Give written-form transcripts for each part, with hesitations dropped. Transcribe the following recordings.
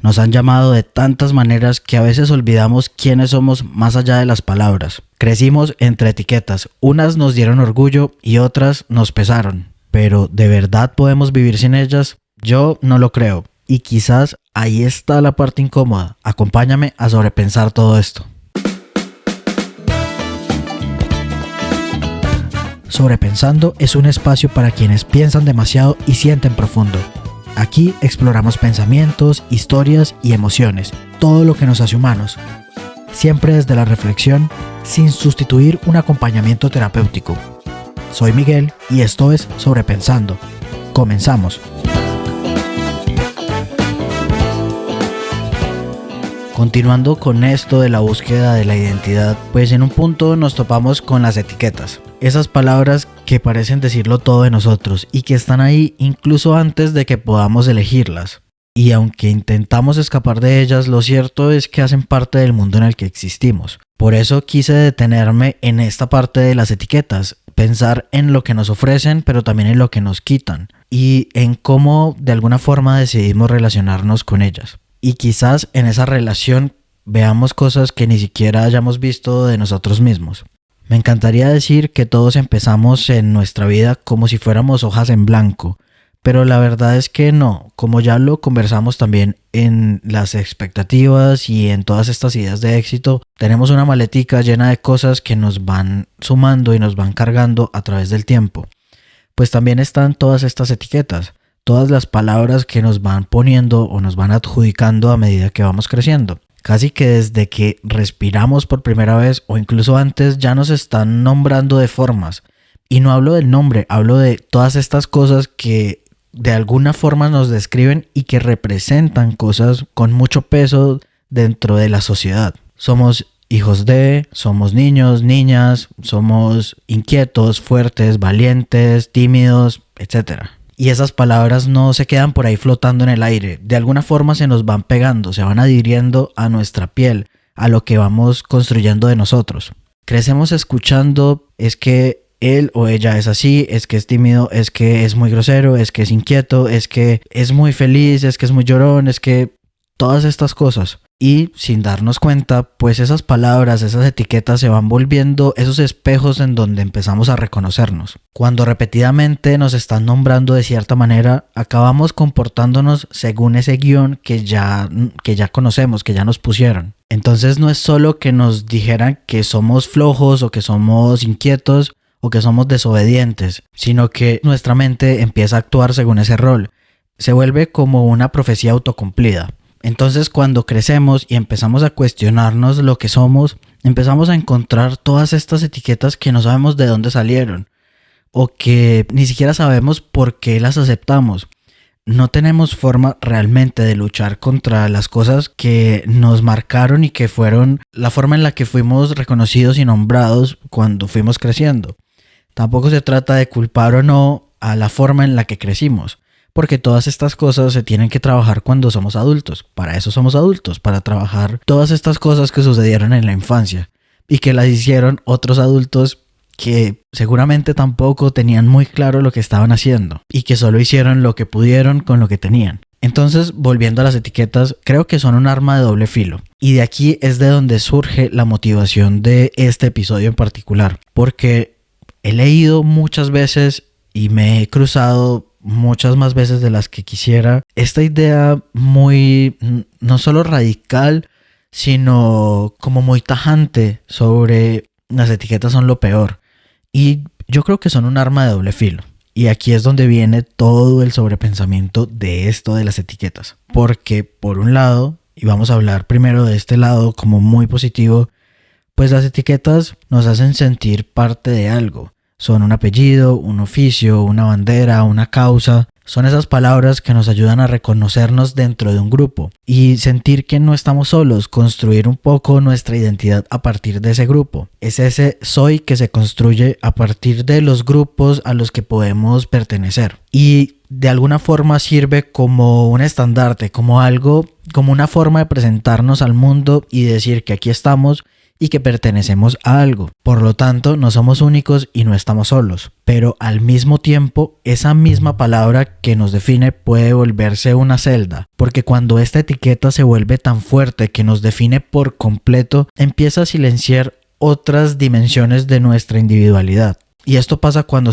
Nos han llamado de tantas maneras que a veces olvidamos quiénes somos más allá de las palabras. Crecimos entre etiquetas, unas nos dieron orgullo y otras nos pesaron. Pero ¿de verdad podemos vivir sin ellas? Yo no lo creo. Y quizás ahí está la parte incómoda. Acompáñame a sobrepensar todo esto. Sobrepensando es un espacio para quienes piensan demasiado y sienten profundo. Aquí exploramos pensamientos, historias y emociones, todo lo que nos hace humanos. Siempre desde la reflexión, sin sustituir un acompañamiento terapéutico. Soy Miguel y esto es Sobrepensando. Comenzamos. Continuando con esto de la búsqueda de la identidad, pues en un punto nos topamos con las etiquetas. Esas palabras que parecen decirlo todo de nosotros y que están ahí incluso antes de que podamos elegirlas. Y aunque intentamos escapar de ellas, lo cierto es que hacen parte del mundo en el que existimos. Por eso quise detenerme en esta parte de las etiquetas, pensar en lo que nos ofrecen, pero también en lo que nos quitan, y en cómo de alguna forma decidimos relacionarnos con ellas. Y quizás en esa relación veamos cosas que ni siquiera hayamos visto de nosotros mismos. Me encantaría decir que todos empezamos en nuestra vida como si fuéramos hojas en blanco, pero la verdad es que no, como ya lo conversamos también en las expectativas y en todas estas ideas de éxito, tenemos una maletica llena de cosas que nos van sumando y nos van cargando a través del tiempo. Pues también están todas estas etiquetas, todas las palabras que nos van poniendo o nos van adjudicando a medida que vamos creciendo. Casi que desde que respiramos por primera vez o incluso antes ya nos están nombrando de formas. Y no hablo del nombre, hablo de todas estas cosas que de alguna forma nos describen y que representan cosas con mucho peso dentro de la sociedad. Somos hijos de, somos niños, niñas, somos inquietos, fuertes, valientes, tímidos, etc. Y esas palabras no se quedan por ahí flotando en el aire. De alguna forma se nos van pegando, se van adhiriendo a nuestra piel, a lo que vamos construyendo de nosotros. Crecemos escuchando, es que él o ella es así, es que es tímido, es que es muy grosero, es que es inquieto, es que es muy feliz, es que es muy llorón, es que todas estas cosas. Y sin darnos cuenta, pues esas palabras, esas etiquetas se van volviendo esos espejos en donde empezamos a reconocernos. Cuando repetidamente nos están nombrando de cierta manera, acabamos comportándonos según ese guión que ya conocemos, que ya nos pusieron. Entonces no es solo que nos dijeran que somos flojos o que somos inquietos o que somos desobedientes, sino que nuestra mente empieza a actuar según ese rol. Se vuelve como una profecía autocumplida. Entonces cuando crecemos y empezamos a cuestionarnos lo que somos, empezamos a encontrar todas estas etiquetas que no sabemos de dónde salieron o que ni siquiera sabemos por qué las aceptamos. No tenemos forma realmente de luchar contra las cosas que nos marcaron y que fueron la forma en la que fuimos reconocidos y nombrados cuando fuimos creciendo. Tampoco se trata de culpar o no a la forma en la que crecimos. Porque todas estas cosas se tienen que trabajar cuando somos adultos. Para eso somos adultos, para trabajar todas estas cosas que sucedieron en la infancia y que las hicieron otros adultos que seguramente tampoco tenían muy claro lo que estaban haciendo y que solo hicieron lo que pudieron con lo que tenían. Entonces, volviendo a las etiquetas, creo que son un arma de doble filo. Y de aquí es de donde surge la motivación de este episodio en particular. Porque he leído muchas veces y me he cruzado muchas más veces de las que quisiera esta idea muy, no solo radical, sino como muy tajante sobre las etiquetas son lo peor. Y yo creo que son un arma de doble filo. Y aquí es donde viene todo el sobrepensamiento de esto de las etiquetas. Porque por un lado, y vamos a hablar primero de este lado como muy positivo, pues las etiquetas nos hacen sentir parte de algo. Son un apellido, un oficio, una bandera, una causa. Son esas palabras que nos ayudan a reconocernos dentro de un grupo y sentir que no estamos solos, construir un poco nuestra identidad a partir de ese grupo. Es ese soy que se construye a partir de los grupos a los que podemos pertenecer. Y de alguna forma sirve como un estandarte, como algo, como una forma de presentarnos al mundo y decir que aquí estamos y que pertenecemos a algo. Por lo tanto, no somos únicos y no estamos solos. Pero al mismo tiempo, esa misma palabra que nos define puede volverse una celda, porque cuando esta etiqueta se vuelve tan fuerte que nos define por completo, empieza a silenciar otras dimensiones de nuestra individualidad. Y esto pasa cuando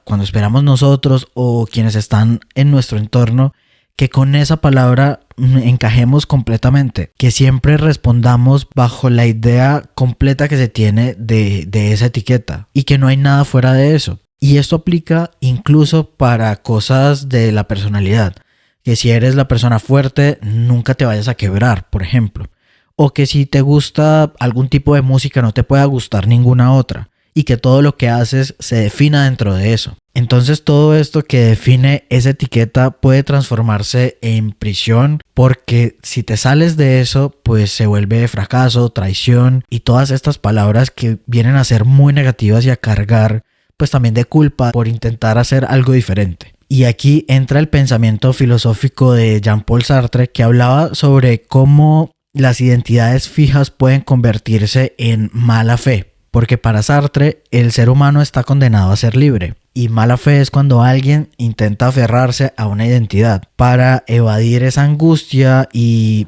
cuando esperamos nosotros o quienes están en nuestro entorno, que con esa palabra encajemos completamente, que siempre respondamos bajo la idea completa que se tiene de esa etiqueta y que no hay nada fuera de eso. Y esto aplica incluso para cosas de la personalidad, que si eres la persona fuerte nunca te vayas a quebrar, por ejemplo, o que si te gusta algún tipo de música no te pueda gustar ninguna otra, y que todo lo que haces se defina dentro de eso. Entonces todo esto que define esa etiqueta puede transformarse en prisión, porque si te sales de eso pues se vuelve fracaso, traición y todas estas palabras que vienen a ser muy negativas y a cargar pues también de culpa por intentar hacer algo diferente. Y aquí entra el pensamiento filosófico de Jean-Paul Sartre, que hablaba sobre cómo las identidades fijas pueden convertirse en mala fe. Porque para Sartre, el ser humano está condenado a ser libre. Y mala fe es cuando alguien intenta aferrarse a una identidad para evadir esa angustia y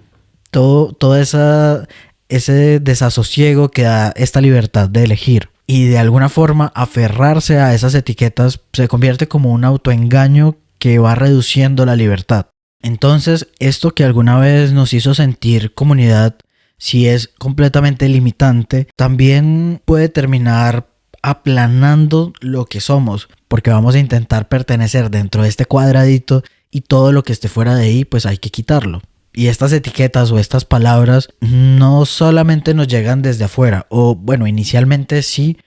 todo ese desasosiego que da esta libertad de elegir. Y de alguna forma aferrarse a esas etiquetas se convierte como un autoengaño que va reduciendo la libertad. Entonces, esto que alguna vez nos hizo sentir comunidad, si es completamente limitante, también puede terminar aplanando lo que somos, porque vamos a intentar pertenecer dentro de este cuadradito y todo lo que esté fuera de ahí pues hay que quitarlo. Y estas etiquetas o estas palabras no solamente nos llegan desde afuera, o bueno, inicialmente sí,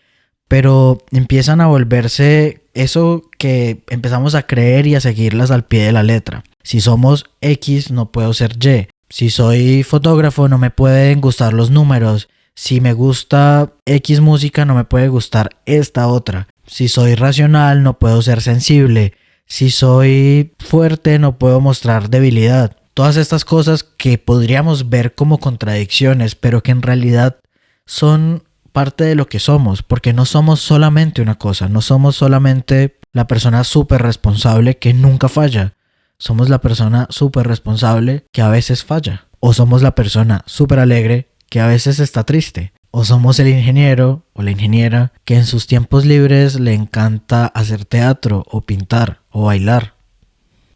pero empiezan a volverse eso que empezamos a creer y a seguirlas al pie de la letra. Si somos X, no puedo ser Y. Si soy fotógrafo, no me pueden gustar los números. Si me gusta X música, no me puede gustar esta otra. Si soy racional, no puedo ser sensible. Si soy fuerte, no puedo mostrar debilidad. Todas estas cosas que podríamos ver como contradicciones, pero que en realidad son parte de lo que somos, porque no somos solamente una cosa, no somos solamente la persona súper responsable que nunca falla. Somos la persona súper responsable que a veces falla. O somos la persona súper alegre que a veces está triste. O somos el ingeniero o la ingeniera que en sus tiempos libres le encanta hacer teatro o pintar o bailar.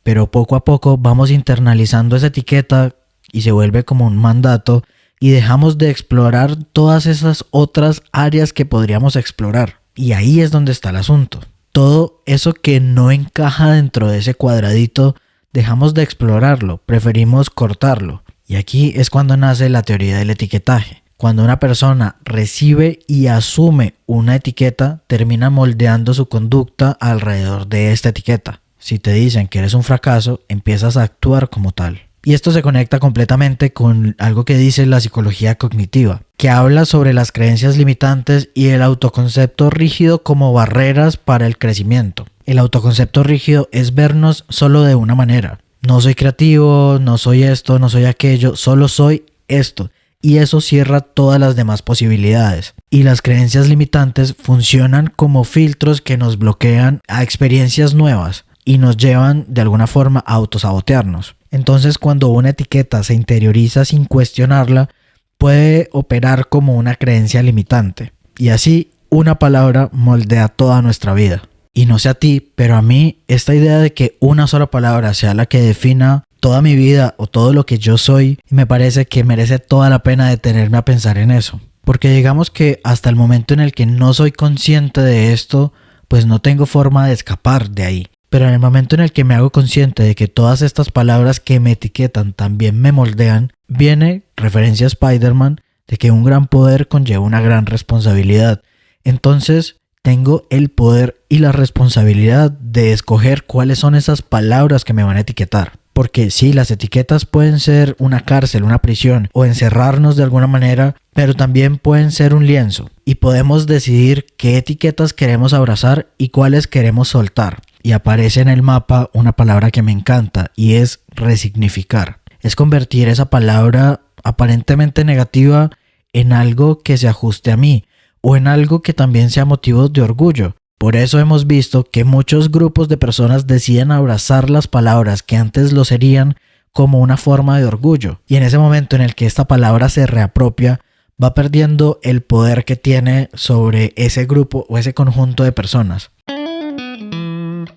Pero poco a poco vamos internalizando esa etiqueta y se vuelve como un mandato y dejamos de explorar todas esas otras áreas que podríamos explorar. Y ahí es donde está el asunto. Todo eso que no encaja dentro de ese cuadradito, dejamos de explorarlo, preferimos cortarlo. Y aquí es cuando nace la teoría del etiquetaje. Cuando una persona recibe y asume una etiqueta, termina moldeando su conducta alrededor de esta etiqueta. Si te dicen que eres un fracaso, empiezas a actuar como tal. Y esto se conecta completamente con algo que dice la psicología cognitiva, que habla sobre las creencias limitantes y el autoconcepto rígido como barreras para el crecimiento. El autoconcepto rígido es vernos solo de una manera. No soy creativo, no soy esto, no soy aquello, solo soy esto. Y eso cierra todas las demás posibilidades. Y las creencias limitantes funcionan como filtros que nos bloquean a experiencias nuevas y nos llevan de alguna forma a autosabotearnos. Entonces, cuando una etiqueta se interioriza sin cuestionarla, puede operar como una creencia limitante. Y así, una palabra moldea toda nuestra vida. Y no sé a ti, pero a mí esta idea de que una sola palabra sea la que defina toda mi vida o todo lo que yo soy, me parece que merece toda la pena detenerme a pensar en eso. Porque digamos que hasta el momento en el que no soy consciente de esto, pues no tengo forma de escapar de ahí. Pero en el momento en el que me hago consciente de que todas estas palabras que me etiquetan también me moldean, viene referencia a Spider-Man de que un gran poder conlleva una gran responsabilidad. Entonces tengo el poder y la responsabilidad de escoger cuáles son esas palabras que me van a etiquetar. Porque sí, las etiquetas pueden ser una cárcel, una prisión o encerrarnos de alguna manera, pero también pueden ser un lienzo y podemos decidir qué etiquetas queremos abrazar y cuáles queremos soltar. Y aparece en el mapa una palabra que me encanta y es resignificar. Es convertir esa palabra aparentemente negativa en algo que se ajuste a mí o en algo que también sea motivo de orgullo. Por eso hemos visto que muchos grupos de personas deciden abrazar las palabras que antes lo serían como una forma de orgullo. Y en ese momento en el que esta palabra se reapropia, va perdiendo el poder que tiene sobre ese grupo o ese conjunto de personas.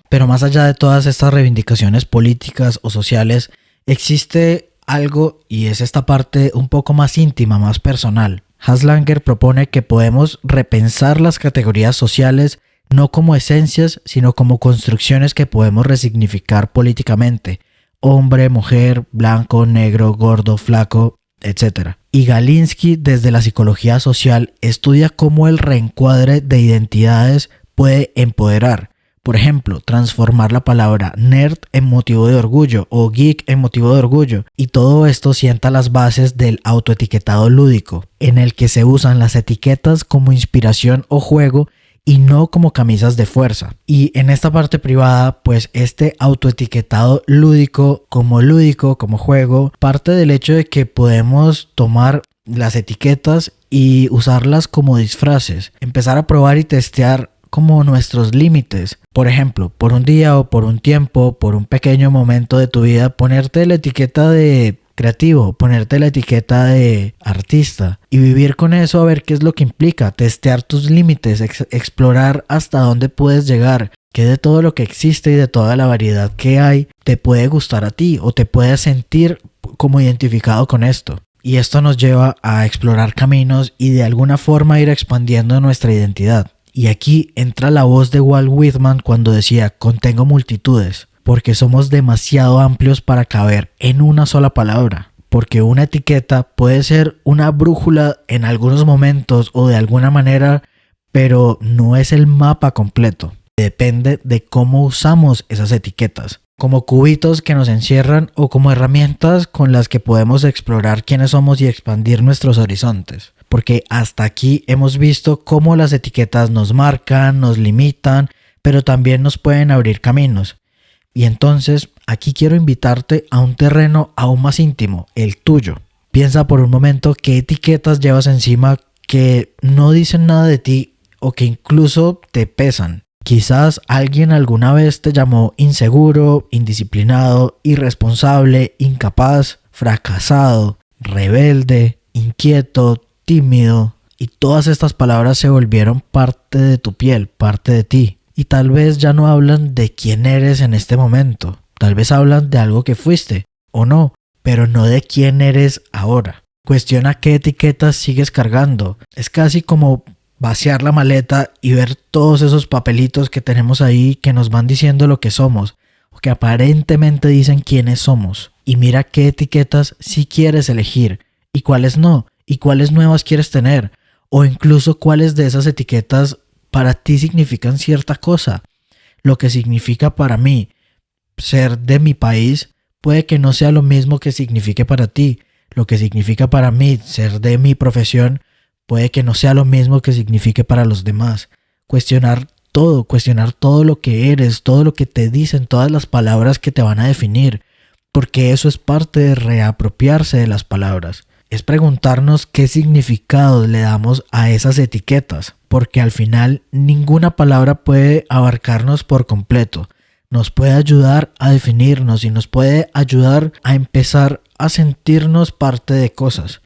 Pero más allá de todas estas reivindicaciones políticas o sociales, existe algo y es esta parte un poco más íntima, más personal. Haslanger propone que podemos repensar las categorías sociales no como esencias, sino como construcciones que podemos resignificar políticamente. Hombre, mujer, blanco, negro, gordo, flaco, etc. Y Galinsky, desde la psicología social, estudia cómo el reencuadre de identidades puede empoderar. Por ejemplo, transformar la palabra nerd en motivo de orgullo o geek en motivo de orgullo. Y todo esto sienta las bases del autoetiquetado lúdico, en el que se usan las etiquetas como inspiración o juego y no como camisas de fuerza. Y en esta parte privada, pues este autoetiquetado lúdico, como juego, parte del hecho de que podemos tomar las etiquetas y usarlas como disfraces, empezar a probar y testear como nuestros límites. Por ejemplo, por un día o por un tiempo, por un pequeño momento de tu vida, ponerte la etiqueta de creativo, ponerte la etiqueta de artista y vivir con eso, a ver qué es lo que implica, testear tus límites, explorar hasta dónde puedes llegar, qué de todo lo que existe y de toda la variedad que hay te puede gustar a ti o te puedes sentir como identificado con esto. Y esto nos lleva a explorar caminos y de alguna forma ir expandiendo nuestra identidad. Y aquí entra la voz de Walt Whitman cuando decía: contengo multitudes, porque somos demasiado amplios para caber en una sola palabra. Porque una etiqueta puede ser una brújula en algunos momentos o de alguna manera, pero no es el mapa completo. Depende de cómo usamos esas etiquetas, como cubitos que nos encierran o como herramientas con las que podemos explorar quiénes somos y expandir nuestros horizontes. Porque hasta aquí hemos visto cómo las etiquetas nos marcan, nos limitan, pero también nos pueden abrir caminos. Y entonces aquí quiero invitarte a un terreno aún más íntimo, el tuyo. Piensa por un momento qué etiquetas llevas encima que no dicen nada de ti o que incluso te pesan. Quizás alguien alguna vez te llamó inseguro, indisciplinado, irresponsable, incapaz, fracasado, rebelde, inquieto, tímido, y todas estas palabras se volvieron parte de tu piel, parte de ti. Y tal vez ya no hablan de quién eres en este momento, tal vez hablan de algo que fuiste, o no, pero no de quién eres ahora. Cuestiona qué etiquetas sigues cargando. Es casi como vaciar la maleta y ver todos esos papelitos que tenemos ahí que nos van diciendo lo que somos, o que aparentemente dicen quiénes somos. Y mira qué etiquetas sí quieres elegir, y cuáles no, y cuáles nuevas quieres tener, o incluso cuáles de esas etiquetas para ti significan cierta cosa. Lo que significa para mí ser de mi país puede que no sea lo mismo que signifique para ti. Lo que significa para mí ser de mi profesión puede que no sea lo mismo que signifique para los demás. Cuestionar todo lo que eres, todo lo que te dicen, todas las palabras que te van a definir, porque eso es parte de reapropiarse de las palabras. Es preguntarnos qué significado le damos a esas etiquetas, porque al final ninguna palabra puede abarcarnos por completo. Nos puede ayudar a definirnos y nos puede ayudar a empezar a sentirnos parte de cosas,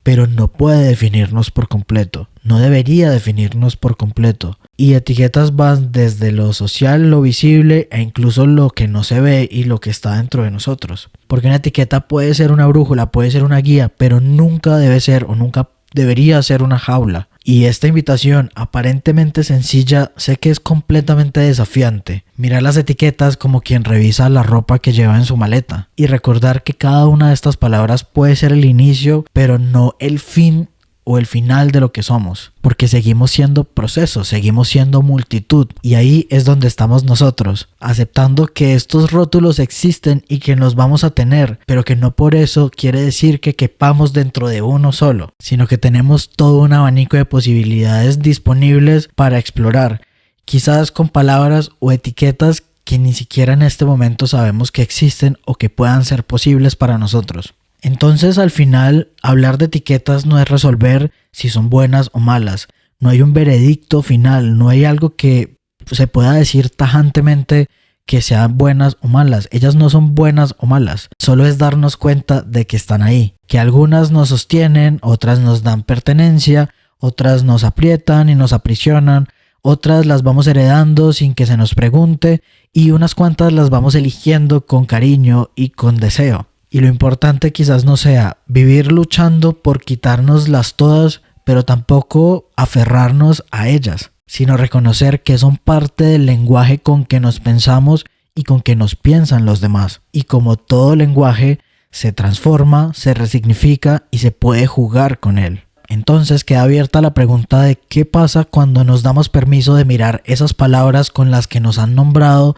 pero no puede definirnos por completo, no debería definirnos por completo. Y etiquetas van desde lo social, lo visible e incluso lo que no se ve y lo que está dentro de nosotros. Porque una etiqueta puede ser una brújula, puede ser una guía, pero nunca debe ser o nunca debería ser una jaula. Y esta invitación, aparentemente sencilla, sé que es completamente desafiante. Mirar las etiquetas como quien revisa la ropa que lleva en su maleta y recordar que cada una de estas palabras puede ser el inicio, pero no el fin o el final de lo que somos, porque seguimos siendo procesos, seguimos siendo multitud, y ahí es donde estamos nosotros, aceptando que estos rótulos existen y que los vamos a tener, pero que no por eso quiere decir que quepamos dentro de uno solo, sino que tenemos todo un abanico de posibilidades disponibles para explorar, quizás con palabras o etiquetas que ni siquiera en este momento sabemos que existen o que puedan ser posibles para nosotros. Entonces, al final, hablar de etiquetas no es resolver si son buenas o malas. No hay un veredicto final, no hay algo que se pueda decir tajantemente que sean buenas o malas. Ellas no son buenas o malas, solo es darnos cuenta de que están ahí, que algunas nos sostienen, otras nos dan pertenencia, otras nos aprietan y nos aprisionan, otras las vamos heredando sin que se nos pregunte y unas cuantas las vamos eligiendo con cariño y con deseo. Y lo importante quizás no sea vivir luchando por quitárnoslas todas, pero tampoco aferrarnos a ellas, sino reconocer que son parte del lenguaje con que nos pensamos y con que nos piensan los demás. Y como todo lenguaje, se transforma, se resignifica y se puede jugar con él. Entonces queda abierta la pregunta de qué pasa cuando nos damos permiso de mirar esas palabras con las que nos han nombrado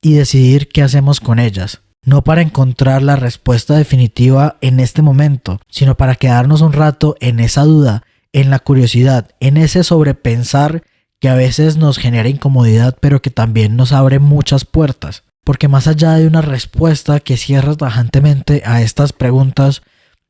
y decidir qué hacemos con ellas. No para encontrar la respuesta definitiva en este momento, sino para quedarnos un rato en esa duda, en la curiosidad, en ese sobrepensar que a veces nos genera incomodidad, pero que también nos abre muchas puertas. Porque más allá de una respuesta que cierra tajantemente a estas preguntas,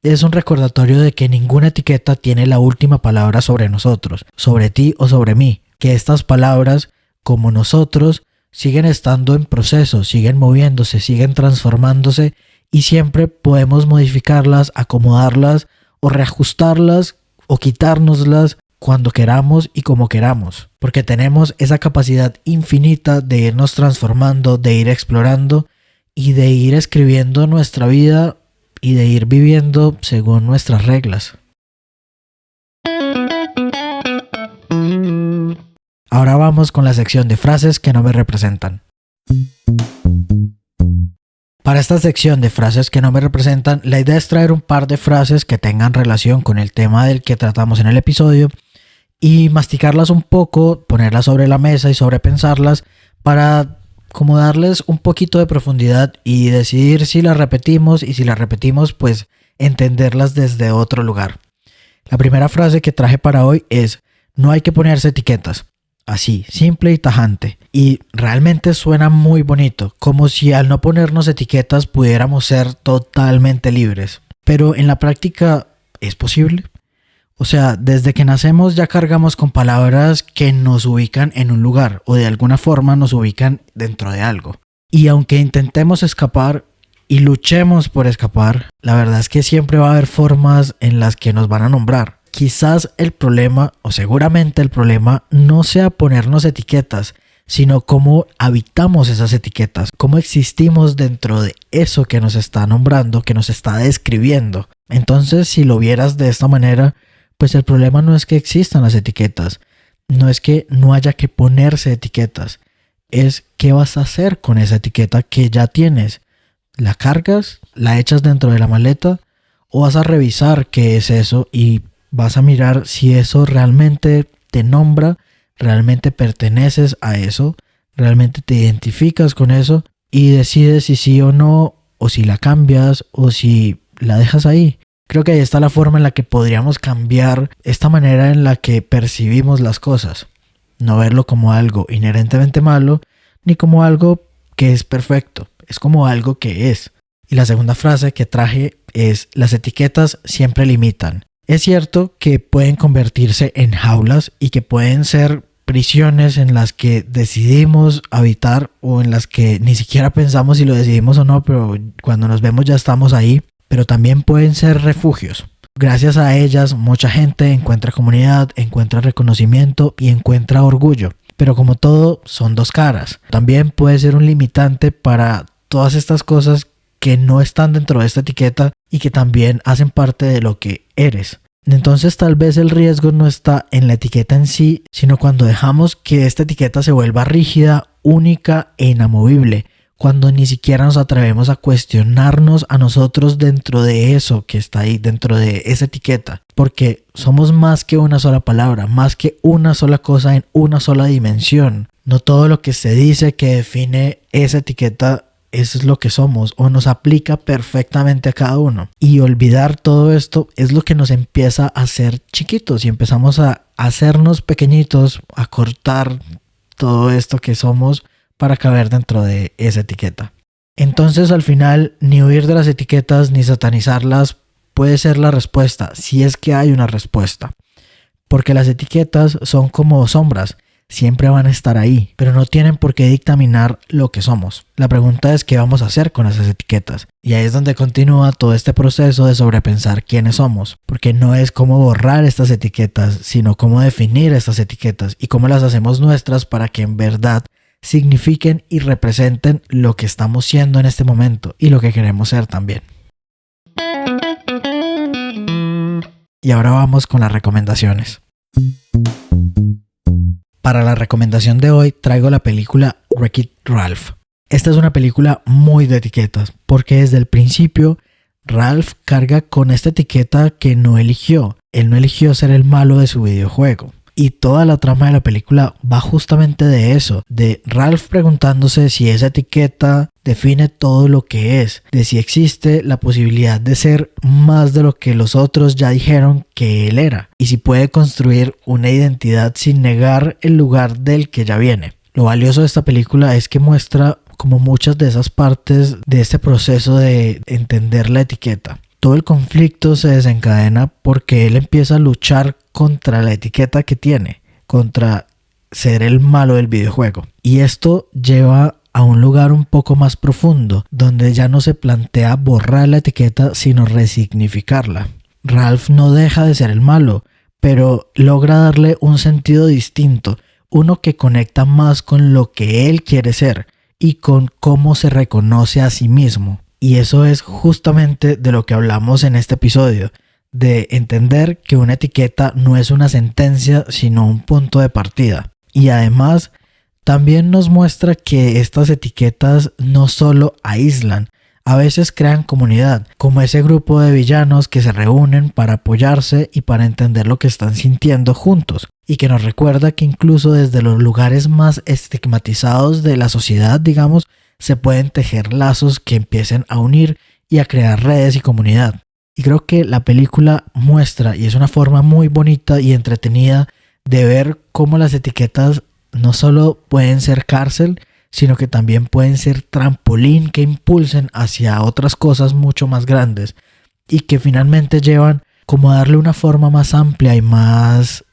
es un recordatorio de que ninguna etiqueta tiene la última palabra sobre nosotros, sobre ti o sobre mí. Que estas palabras, como nosotros, siguen estando en proceso, siguen moviéndose, siguen transformándose y siempre podemos modificarlas, acomodarlas o reajustarlas o quitárnoslas cuando queramos y como queramos, porque tenemos esa capacidad infinita de irnos transformando, de ir explorando y de ir escribiendo nuestra vida y de ir viviendo según nuestras reglas. Ahora vamos con la sección de frases que no me representan. Para esta sección de frases que no me representan, la idea es traer un par de frases que tengan relación con el tema del que tratamos en el episodio y masticarlas un poco, ponerlas sobre la mesa y sobrepensarlas para como darles un poquito de profundidad y decidir si las repetimos y si las repetimos pues entenderlas desde otro lugar. La primera frase que traje para hoy es: no hay que ponerse etiquetas. Así, simple y tajante. Y realmente suena muy bonito, como si al no ponernos etiquetas pudiéramos ser totalmente libres. Pero en la práctica, ¿es posible? O sea, desde que nacemos ya cargamos con palabras que nos ubican en un lugar o de alguna forma nos ubican dentro de algo. Y aunque intentemos escapar y luchemos por escapar, la verdad es que siempre va a haber formas en las que nos van a nombrar. Quizás el problema, o seguramente el problema, no sea ponernos etiquetas, sino cómo habitamos esas etiquetas, cómo existimos dentro de eso que nos está nombrando, que nos está describiendo. Entonces, si lo vieras de esta manera, pues el problema no es que existan las etiquetas, no es que no haya que ponerse etiquetas, es qué vas a hacer con esa etiqueta que ya tienes. ¿La cargas? ¿La echas dentro de la maleta? ¿O vas a revisar qué es eso y vas a mirar si eso realmente te nombra, realmente perteneces a eso, realmente te identificas con eso y decides si sí o no, o si la cambias o si la dejas ahí? Creo que ahí está la forma en la que podríamos cambiar esta manera en la que percibimos las cosas. No verlo como algo inherentemente malo, ni como algo que es perfecto, es como algo que es. Y la segunda frase que traje es: las etiquetas siempre limitan. Es cierto que pueden convertirse en jaulas y que pueden ser prisiones en las que decidimos habitar o en las que ni siquiera pensamos si lo decidimos o no, pero cuando nos vemos ya estamos ahí. Pero también pueden ser refugios. Gracias a ellas mucha gente encuentra comunidad, encuentra reconocimiento y encuentra orgullo. Pero como todo, son dos caras. También puede ser un limitante para todas estas cosas que no están dentro de esta etiqueta y que también hacen parte de lo que eres. Entonces tal vez el riesgo no está en la etiqueta en sí, sino cuando dejamos que esta etiqueta se vuelva rígida, única e inamovible, cuando ni siquiera nos atrevemos a cuestionarnos a nosotros dentro de eso que está ahí, dentro de esa etiqueta, porque somos más que una sola palabra, más que una sola cosa en una sola dimensión. No todo lo que se dice que define esa etiqueta es lo que somos o nos aplica perfectamente a cada uno. Y olvidar todo esto es lo que nos empieza a hacer chiquitos y empezamos a hacernos pequeñitos, a cortar todo esto que somos para caber dentro de esa etiqueta. Entonces al final ni huir de las etiquetas ni satanizarlas puede ser la respuesta, si es que hay una respuesta. Porque las etiquetas son como sombras, siempre van a estar ahí, pero no tienen por qué dictaminar lo que somos. La pregunta es qué vamos a hacer con esas etiquetas. Y ahí es donde continúa todo este proceso de sobrepensar quiénes somos. Porque no es cómo borrar estas etiquetas, sino cómo definir estas etiquetas y cómo las hacemos nuestras para que en verdad signifiquen y representen lo que estamos siendo en este momento y lo que queremos ser también. Y ahora vamos con las recomendaciones. Para la recomendación de hoy traigo la película Wreck-It Ralph. Esta es una película muy de etiquetas, porque desde el principio Ralph carga con esta etiqueta que no eligió. Él no eligió ser el malo de su videojuego. Y toda la trama de la película va justamente de eso, de Ralph preguntándose si esa etiqueta define todo lo que es, de si existe la posibilidad de ser más de lo que los otros ya dijeron que él era, y si puede construir una identidad sin negar el lugar del que ya viene. Lo valioso de esta película es que muestra como muchas de esas partes de este proceso de entender la etiqueta. Todo el conflicto se desencadena porque él empieza a luchar contra la etiqueta que tiene, contra ser el malo del videojuego. Y esto lleva a un lugar un poco más profundo, donde ya no se plantea borrar la etiqueta, sino resignificarla. Ralph no deja de ser el malo, pero logra darle un sentido distinto, uno que conecta más con lo que él quiere ser y con cómo se reconoce a sí mismo. Y eso es justamente de lo que hablamos en este episodio, de entender que una etiqueta no es una sentencia, sino un punto de partida. Y además, también nos muestra que estas etiquetas no solo aíslan, a veces crean comunidad, como ese grupo de villanos que se reúnen para apoyarse y para entender lo que están sintiendo juntos, y que nos recuerda que incluso desde los lugares más estigmatizados de la sociedad, digamos, se pueden tejer lazos que empiecen a unir y a crear redes y comunidad. Y creo que la película muestra, y es una forma muy bonita y entretenida de ver cómo las etiquetas no solo pueden ser cárcel, sino que también pueden ser trampolín que impulsen hacia otras cosas mucho más grandes y que finalmente llevan como a darle una forma más amplia y más,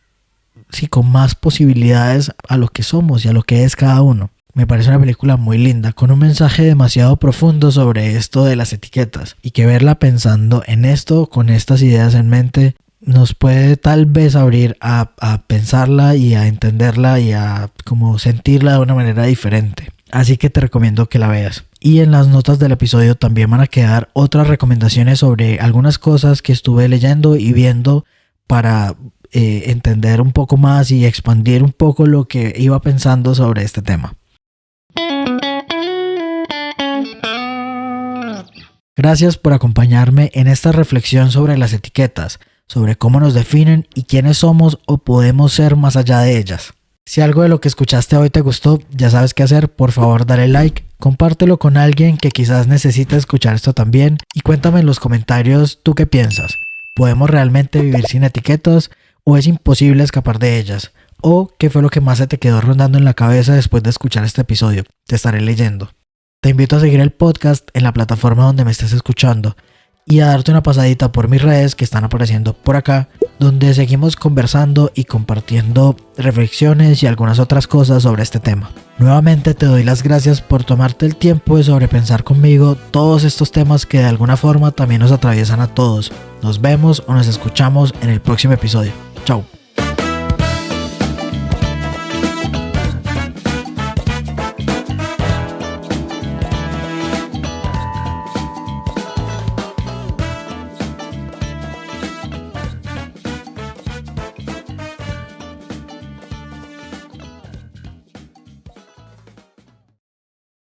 sí, con más posibilidades a lo que somos y a lo que es cada uno. Me parece una película muy linda, con un mensaje demasiado profundo sobre esto de las etiquetas, y que verla pensando en esto, con estas ideas en mente, nos puede tal vez abrir a pensarla y a entenderla y a como sentirla de una manera diferente. Así que te recomiendo que la veas. Y en las notas del episodio también van a quedar otras recomendaciones sobre algunas cosas que estuve leyendo y viendo para entender un poco más y expandir un poco lo que iba pensando sobre este tema. Gracias por acompañarme en esta reflexión sobre las etiquetas, sobre cómo nos definen y quiénes somos o podemos ser más allá de ellas. Si algo de lo que escuchaste hoy te gustó, ya sabes qué hacer, por favor dale like, compártelo con alguien que quizás necesite escuchar esto también y cuéntame en los comentarios tú qué piensas. ¿Podemos realmente vivir sin etiquetas o es imposible escapar de ellas? ¿O qué fue lo que más se te quedó rondando en la cabeza después de escuchar este episodio? Te estaré leyendo. Te invito a seguir el podcast en la plataforma donde me estés escuchando y a darte una pasadita por mis redes que están apareciendo por acá, donde seguimos conversando y compartiendo reflexiones y algunas otras cosas sobre este tema. Nuevamente te doy las gracias por tomarte el tiempo de sobrepensar conmigo todos estos temas que de alguna forma también nos atraviesan a todos. Nos vemos o nos escuchamos en el próximo episodio. Chao.